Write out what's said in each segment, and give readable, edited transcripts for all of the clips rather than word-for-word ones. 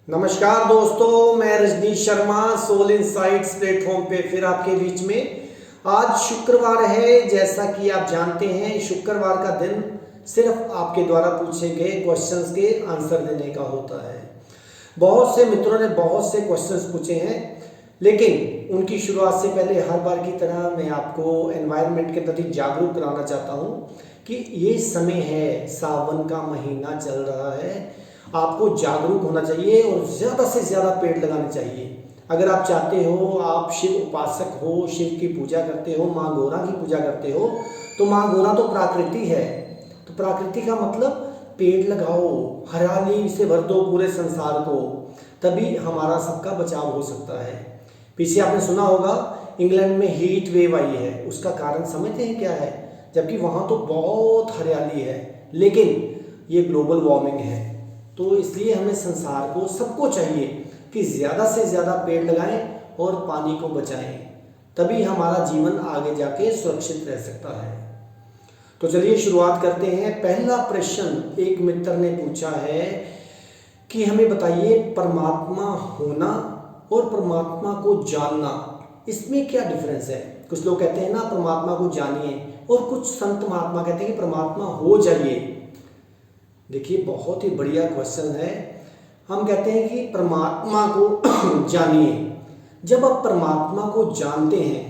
नमस्कार दोस्तों, मैं Rajneesh Sharma soul insights platform पे फिर आपके बीच में। आज शुक्रवार है। जैसा कि आप जानते हैं, शुक्रवार का दिन सिर्फ आपके द्वारा पूछे गए क्वेश्चंस के आंसर देने का होता है। बहुत से मित्रों ने बहुत से क्वेश्चंस पूछे हैं, लेकिन उनकी शुरुआत से पहले हर बार की तरह मैं आपको एनवायरनमेंट के प्रति जागरूक कराना चाहता हूँ कि ये समय है, सावन का महीना चल रहा है, आपको जागरूक होना चाहिए और ज़्यादा से ज़्यादा पेड़ लगाने चाहिए। अगर आप चाहते हो, आप शिव उपासक हो, शिव की पूजा करते हो, माँ गौरा की पूजा करते हो, तो माँ गौरा तो प्राकृति है। तो प्राकृति का मतलब पेड़ लगाओ, हरियाली से भर दो पूरे संसार को, तभी हमारा सबका बचाव हो सकता है। पीछे आपने सुना होगा इंग्लैंड में हीट वेव आई है, उसका कारण समझते हैं क्या है? जबकि वहाँ तो बहुत हरियाली है, लेकिन ये ग्लोबल वार्मिंग है। तो इसलिए हमें संसार को, सबको चाहिए कि ज़्यादा से ज़्यादा पेड़ लगाएं और पानी को बचाएं, तभी हमारा जीवन आगे जाके सुरक्षित रह सकता है। तो चलिए शुरुआत करते हैं। पहला प्रश्न एक मित्र ने पूछा है कि हमें बताइए, परमात्मा होना और परमात्मा को जानना, इसमें क्या डिफरेंस है? कुछ लोग कहते हैं ना परमात्मा को जानिए, और कुछ संत महात्मा कहते हैं कि परमात्मा हो जाइए। देखिए, बहुत ही बढ़िया क्वेश्चन है। हम कहते हैं कि परमात्मा को जानिए। जब आप परमात्मा को जानते हैं,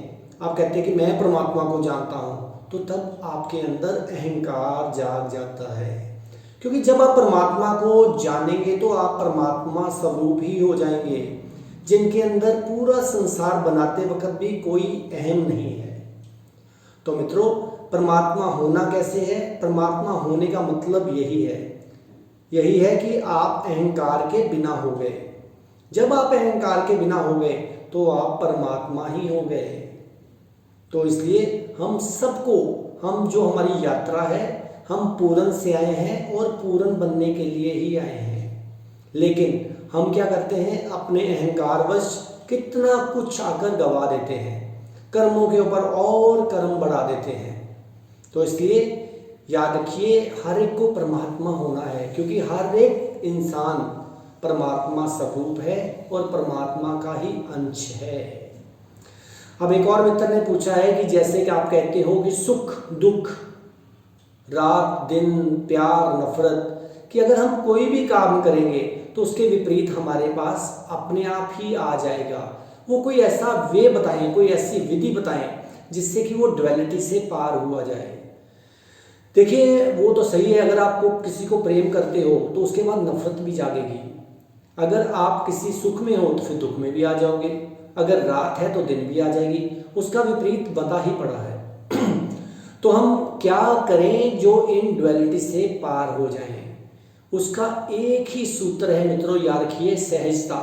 आप कहते हैं कि मैं परमात्मा को जानता हूँ, तो तब आपके अंदर अहंकार जाग जाता है। क्योंकि जब आप परमात्मा को जानेंगे तो आप परमात्मा स्वरूप ही हो जाएंगे, जिनके अंदर पूरा संसार बनाते वक्त भी कोई अहम नहीं है। तो मित्रों, परमात्मा होना कैसे है? परमात्मा होने का मतलब यही है कि आप अहंकार के बिना हो गए। जब आप अहंकार के बिना हो गए तो आप परमात्मा ही हो गए। तो इसलिए हम सबको, हम जो हमारी यात्रा है, हम पूर्ण से आए हैं और पूर्ण बनने के लिए ही आए हैं। लेकिन हम क्या करते हैं? अपने अहंकारवश कितना कुछ आकर गवा देते हैं, कर्मों के ऊपर और कर्म बढ़ा देते हैं। तो इसलिए याद रखिए, हर एक को परमात्मा होना है, क्योंकि हर एक इंसान परमात्मा स्वरूप है और परमात्मा का ही अंश है। अब एक और मित्र ने पूछा है कि जैसे कि आप कहते हो कि सुख दुख, रात दिन, प्यार नफरत, कि अगर हम कोई भी काम करेंगे तो उसके विपरीत हमारे पास अपने आप ही आ जाएगा। वो कोई ऐसा वे बताएं, कोई ऐसी विधि बताएं जिससे कि वो ड्युअलिटी से पार हुआ जाए। देखिए, वो तो सही है, अगर आपको किसी को प्रेम करते हो तो उसके बाद नफरत भी जागेगी। अगर आप किसी सुख में हो तो फिर दुख में भी आ जाओगे। अगर रात है तो दिन भी आ जाएगी। उसका विपरीत बता ही पड़ा है। तो हम क्या करें जो इन ड्युअलिटी से पार हो जाएं? उसका एक ही सूत्र है मित्रों, याद रखिए, सहजता।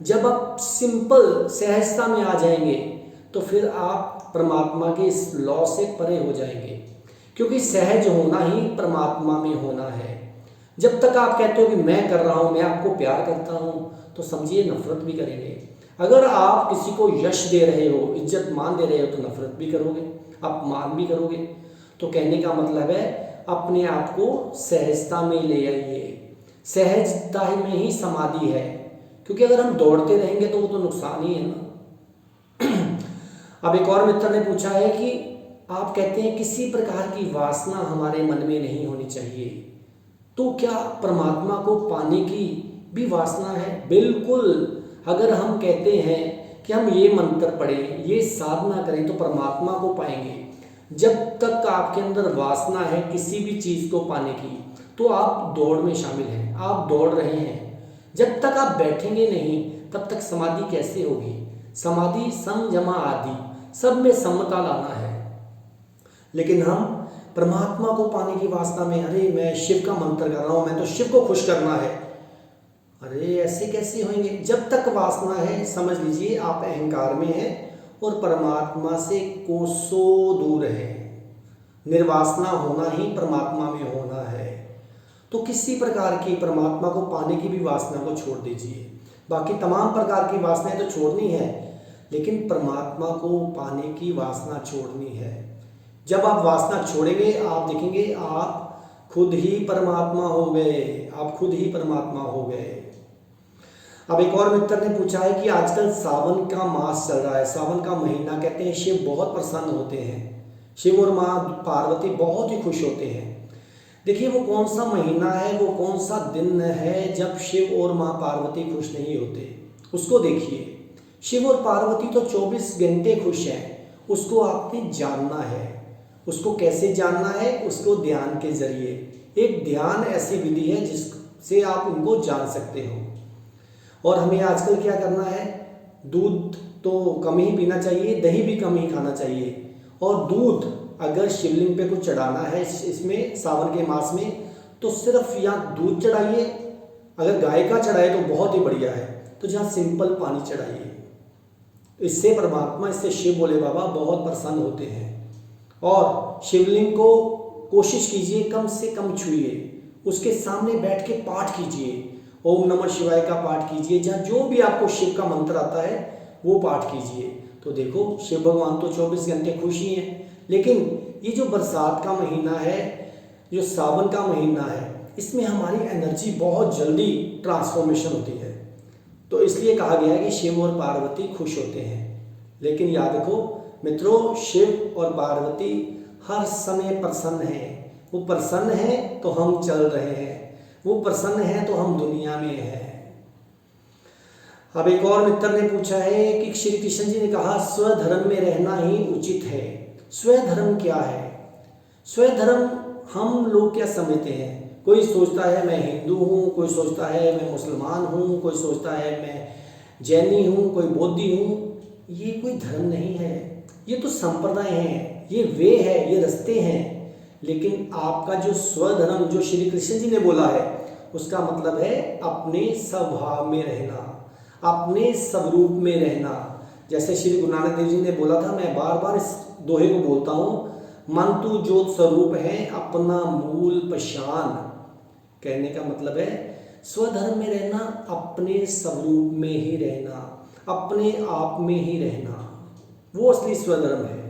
जब आप सिंपल सहजता में आ जाएंगे तो फिर आप परमात्मा के इस लॉ से परे हो जाएंगे, क्योंकि सहज होना ही परमात्मा में होना है। जब तक आप कहते हो कि मैं कर रहा हूँ, मैं आपको प्यार करता हूँ, तो समझिए नफरत भी करेंगे। अगर आप किसी को यश दे रहे हो, इज्जत मान दे रहे हो, तो नफरत भी करोगे, अपमान भी करोगे। तो कहने का मतलब है, अपने आप को सहजता में ले आइए। सहजता में ही समाधि है, क्योंकि अगर हम दौड़ते रहेंगे तो वो तो नुकसान ही है ना। अब एक और मित्र ने पूछा है कि आप कहते हैं किसी प्रकार की वासना हमारे मन में नहीं होनी चाहिए, तो क्या परमात्मा को पाने की भी वासना है? बिल्कुल। अगर हम कहते हैं कि हम ये मंत्र पढ़ें, ये साधना करें, तो परमात्मा को पाएंगे। जब तक आपके अंदर वासना है किसी भी चीज़ को पाने की, तो आप दौड़ में शामिल हैं, आप दौड़ रहे हैं। जब तक आप बैठेंगे नहीं, तब तक समाधि कैसे होगी? समाधि सम जमा आदि, सब में समता लाना है। लेकिन हम परमात्मा को पाने की वासना में, अरे मैं शिव का मंत्र कर रहा हूँ, मैं तो शिव को खुश करना है। अरे ऐसे कैसे होंगे? जब तक वासना है, समझ लीजिए आप अहंकार में हैं और परमात्मा से कोसों दूर है। निर्वासना होना ही परमात्मा में होना है। तो किसी प्रकार की परमात्मा को पाने की भी वासना को छोड़ दीजिए। बाकी तमाम प्रकार की वासनाएं तो छोड़नी है, लेकिन परमात्मा को पाने की वासना छोड़नी है। जब आप वासना छोड़ेंगे, आप देखेंगे आप खुद ही परमात्मा हो गए, आप खुद ही परमात्मा हो गए। अब एक और मित्र ने पूछा है कि आजकल सावन का मास चल रहा है, सावन का महीना, कहते हैं शिव बहुत प्रसन्न होते हैं, शिव और माँ पार्वती बहुत ही खुश होते हैं। देखिए वो कौन सा महीना है, वो कौन सा दिन है जब शिव और माँ पार्वती खुश नहीं होते, उसको देखिए। शिव और पार्वती तो 24 घंटे खुश हैं, उसको आपने जानना है। उसको कैसे जानना है? उसको ध्यान के जरिए। एक ध्यान ऐसी विधि है जिससे आप उनको जान सकते हो। और हमें आजकल क्या करना है, दूध तो कम ही पीना चाहिए, दही भी कम ही खाना चाहिए। और दूध अगर शिवलिंग पे कुछ चढ़ाना है इसमें सावन के मास में, तो सिर्फ या दूध चढ़ाइए, अगर गाय का चढ़ाए तो बहुत ही बढ़िया है, तो जहाँ सिंपल पानी चढ़ाइए। इससे परमात्मा, इससे शिव भोले बाबा बहुत प्रसन्न होते हैं। और शिवलिंग को कोशिश कीजिए कम से कम छुइए, उसके सामने बैठ के पाठ कीजिए, ओम नमः शिवाय का पाठ कीजिए, जहाँ जो भी आपको शिव का मंत्र आता है वो पाठ कीजिए। तो देखो शिव भगवान तो 24 घंटे खुश ही हैं। लेकिन ये जो बरसात का महीना है, जो सावन का महीना है, इसमें हमारी एनर्जी बहुत जल्दी ट्रांसफॉर्मेशन होती है। तो इसलिए कहा गया है कि शिव और पार्वती खुश होते हैं। लेकिन याद रखो मित्रों, शिव और पार्वती हर समय प्रसन्न हैं। वो प्रसन्न हैं तो हम चल रहे हैं, वो प्रसन्न हैं तो हम दुनिया में हैं। अब एक और मित्र ने पूछा है कि श्री कृष्ण जी ने कहा स्वधर्म में रहना ही उचित है। स्वधर्म क्या है? स्वधर्म हम लोग क्या समझते हैं? कोई सोचता है मैं हिंदू हूँ, कोई सोचता है मैं मुसलमान हूँ, कोई सोचता है मैं जैनी हूँ, कोई बौद्धि हूँ। ये कोई धर्म नहीं है, ये तो संप्रदाय हैं, ये वे है, ये रास्ते हैं। लेकिन आपका जो स्वधर्म, जो श्री कृष्ण जी ने बोला है, उसका मतलब है अपने स्वभाव में रहना, अपने स्वरूप में रहना। जैसे श्री गुरु नानक देव जी ने बोला था, मैं बार बार इस दोहे को बोलता हूँ, मन तू ज्योत स्वरूप है अपना मूल पहचान। कहने का मतलब है स्वधर्म में रहना, अपने स्वरूप में ही रहना, अपने आप में ही रहना, वो असली स्वधर्म है।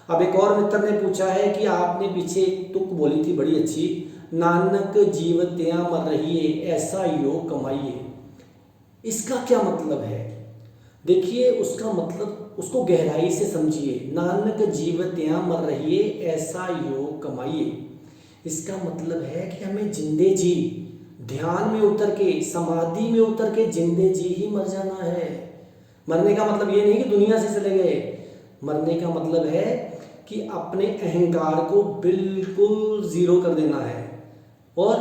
अब एक और मित्र ने पूछा है कि आपने पीछे एक तुक बोली थी बड़ी अच्छी, नानक जीवत्यां मर रहिए ऐसा योग कमाइए। इसका क्या मतलब है? देखिए उसका मतलब, उसको गहराई से समझिए। नानक जीवत्यां मर रहिए ऐसा योग कमाइए। इसका मतलब है कि हमें जिंदे जी, ध्यान में उतर के, समाधि में उतर के जिंदे जी ही मर जाना है। मरने का मतलब ये नहीं कि दुनिया से चले गए, मरने का मतलब है कि अपने अहंकार को बिल्कुल जीरो कर देना है। और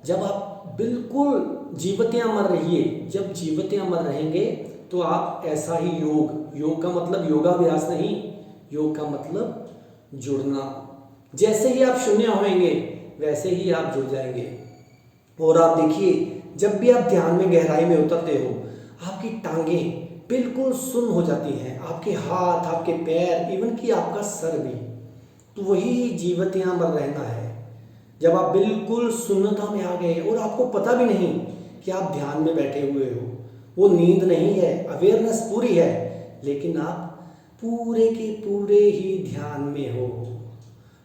जब आप बिल्कुल जीवत्यां मर रहिए, जब जीवत्यां मर रहेंगे तो आप ऐसा ही योग, योग का मतलब योगाभ्यास नहीं, योग का मतलब जुड़ना। जैसे ही आप शून्य होंगे वैसे ही आप जुड़ जाएंगे। और आप देखिए जब भी आप ध्यान में गहराई में उतरते हो, आपकी टांगें बिल्कुल सुन्न हो जाती हैं, आपके हाथ, आपके पैर, इवन कि आपका सर भी। तो वही जीवत्यां मर रहना है। जब आप बिल्कुल शून्यता में आ गए और आपको पता भी नहीं कि आप ध्यान में बैठे हुए हो, वो नींद नहीं है, अवेयरनेस पूरी है, लेकिन आप पूरे के पूरे ही ध्यान में हो।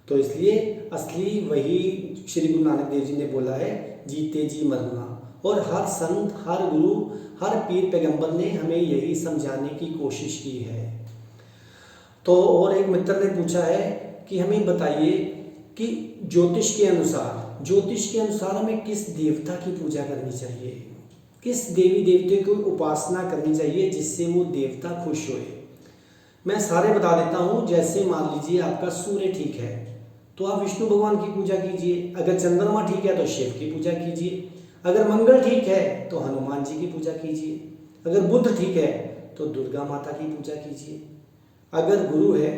तो इसलिए असली वही श्री गुरु नानक देव जी ने बोला है, जीते जी मरना। और हर संत, हर गुरु, हर पीर पैगंबर ने हमें यही समझाने की कोशिश की है। तो और एक मित्र ने पूछा है कि हमें बताइए कि ज्योतिष के अनुसार हमें किस देवता की पूजा करनी चाहिए, किस देवी देवते की उपासना करनी चाहिए जिससे वो देवता खुश होए। मैं सारे बता देता हूँ। जैसे मान लीजिए आपका सूर्य ठीक है तो आप विष्णु भगवान की पूजा कीजिए, अगर चंद्रमा ठीक है तो शिव की पूजा कीजिए, अगर मंगल ठीक है तो हनुमान जी की पूजा कीजिए, अगर बुध ठीक है तो दुर्गा माता की पूजा कीजिए, अगर गुरु है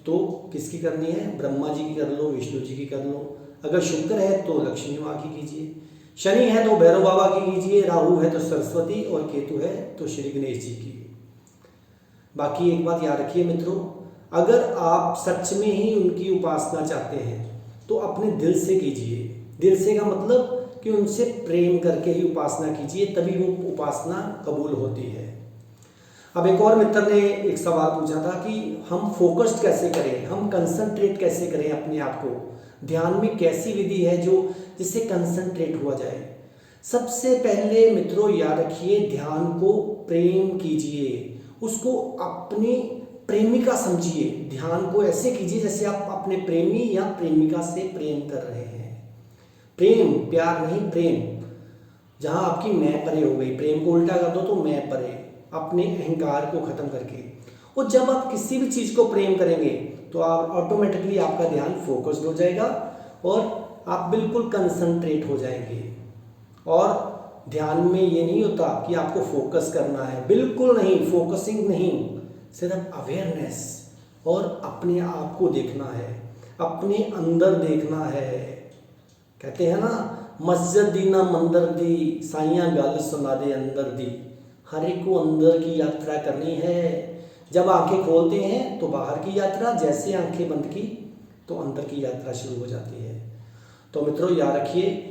तो किसकी करनी है? ब्रह्मा जी की कर लो, विष्णु जी की कर लो, अगर शुक्र है तो लक्ष्मी माँ की कीजिए, शनि है तो भैरव बाबा की कीजिए, राहु है तो सरस्वती, और केतु है तो श्री गणेश जी की। बाकी एक बात याद रखिए मित्रों, अगर आप सच में ही उनकी उपासना चाहते हैं तो अपने दिल से कीजिए। दिल से का मतलब कि उनसे प्रेम करके ही उपासना कीजिए, तभी वो उपासना कबूल होती है। अब एक और मित्र ने एक सवाल पूछा था कि हम फोकस्ड कैसे करें, हम कंसंट्रेट कैसे करें अपने आप को, ध्यान में कैसी विधि है जो जिससे कंसंट्रेट हुआ जाए। सबसे पहले मित्रों याद रखिए, ध्यान को प्रेम कीजिए, उसको अपनी प्रेमिका समझिए। ध्यान को ऐसे कीजिए जैसे आप अपने प्रेमी या प्रेमिका से प्रेम कर रहे हैं। प्रेम, प्यार नहीं, प्रेम। जहां आपकी मैं परे हो गई, प्रेम को उल्टा कर दो तो मैं परे, अपने अहंकार को खत्म करके। और जब आप किसी भी चीज को प्रेम करेंगे तो आप ऑटोमेटिकली आपका ध्यान फोकस्ड हो जाएगा और आप बिल्कुल कंसंट्रेट हो जाएंगे। और ध्यान में ये नहीं होता कि आपको फोकस करना है, बिल्कुल नहीं, फोकसिंग नहीं, सिर्फ अवेयरनेस और अपने आप को देखना है, अपने अंदर देखना है। कहते हैं ना, मस्जिद दी ना मंदिर दी, साइयां गल सुना दे अंदर दी। हर एक को अंदर की यात्रा करनी है। जब आंखें खोलते हैं तो बाहर की यात्रा, जैसे आंखें बंद की तो अंदर की यात्रा शुरू हो जाती है। तो मित्रों याद रखिए,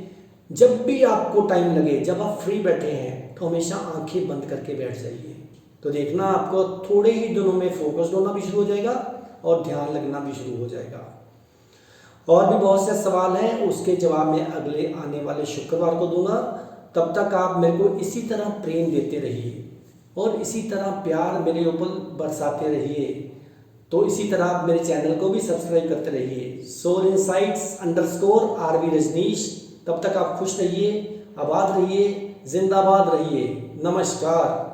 जब भी आपको टाइम लगे, जब आप फ्री बैठे हैं तो हमेशा आंखें बंद करके बैठ जाइए। तो देखना आपको थोड़े ही दिनों में फोकस्ड होना भी शुरू हो जाएगा और ध्यान लगना भी शुरू हो जाएगा। और भी बहुत से सवाल हैं, उसके जवाब मैं अगले आने वाले शुक्रवार को दूंगा। तब तक आप मेरे को इसी तरह प्रेम देते रहिए और इसी तरह प्यार मेरे ऊपर बरसाते रहिए। तो इसी तरह आप मेरे चैनल को भी सब्सक्राइब करते रहिए, सोल इनसाइट्स _RV रजनीश। तब तक आप खुश रहिए, आबाद रहिए, जिंदाबाद रहिए। नमस्कार।